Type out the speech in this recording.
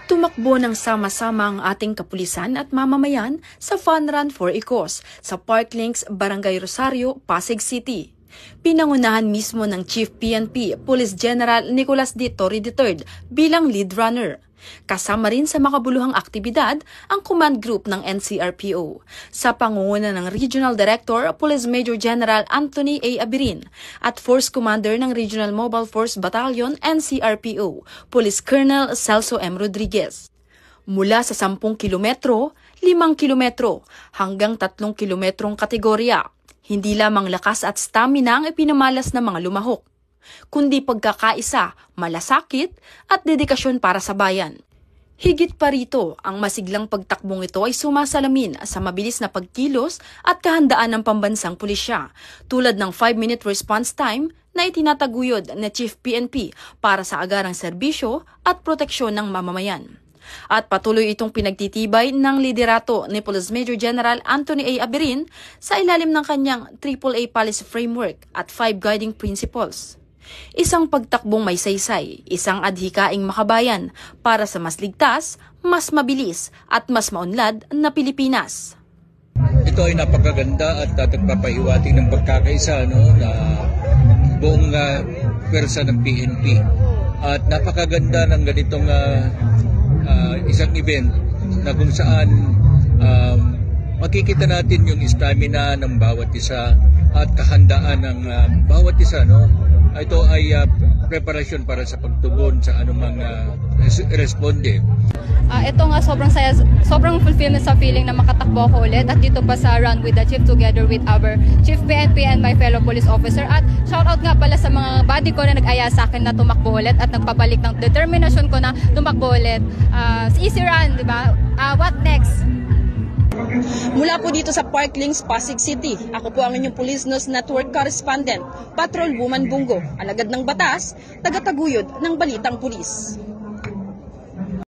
Tumakbo ng sama-sama ang ating kapulisan at mamamayan sa Fun Run for a Cause sa Parklinks, Barangay Rosario, Pasig City. Pinangunahan mismo ng Chief PNP, Police General Nicolas D. Torre III bilang lead runner. Kasama rin sa makabuluhang aktibidad ang command group ng NCRPO sa pangunguna ng Regional Director, Police Major General Anthony A. Abirin at Force Commander ng Regional Mobile Force Battalion NCRPO, Police Colonel Celso M. Rodriguez. Mula sa 10 kilometro, 5 kilometro hanggang 3 kilometrong kategorya, hindi lamang lakas at stamina ang ipinamalas ng mga lumahok, kundi pagkakaisa, malasakit at dedikasyon para sa bayan. Higit pa rito, ang masiglang pagtakbong ito ay sumasalamin sa mabilis na pagkilos at kahandaan ng pambansang pulisya, tulad ng 5-minute response time na itinataguyod na Chief PNP para sa agarang serbisyo at proteksyon ng mamamayan. At patuloy itong pinagtitibay ng liderato ni Police Major General Anthony A. Abirin sa ilalim ng kanyang AAA Policy Framework at 5 Guiding Principles. Isang pagtakbong may saysay, isang adhikaing makabayan para sa mas ligtas, mas mabilis at mas maunlad na Pilipinas. Ito ay napakaganda at nagpapahiwatig ng pagkakaisa na buong pwersa ng PNP. At napakaganda ng ganitong isang event na kung saan makikita natin yung stamina ng bawat isa at kahandaan ng bawat isa. Ito ay preparasyon para sa pagtugon sa anumang responde. Ito nga sobrang fulfillment sa feeling na makatakbo ako ulit at dito pa sa Run with the Chief together with our Chief PNP and my fellow police officer. At shout out nga pala sa mga buddy ko na nag-aya sa akin na tumakbo ulit at nagpabalik ng determinasyon ko na tumakbo ulit. Easy run, di ba? What next? Mula po dito sa Parklinks, Pasig City, ako po ang inyong Police News Network Correspondent, Patrol Woman Bungo, alagad ng batas, tagataguyod ng balitang pulis.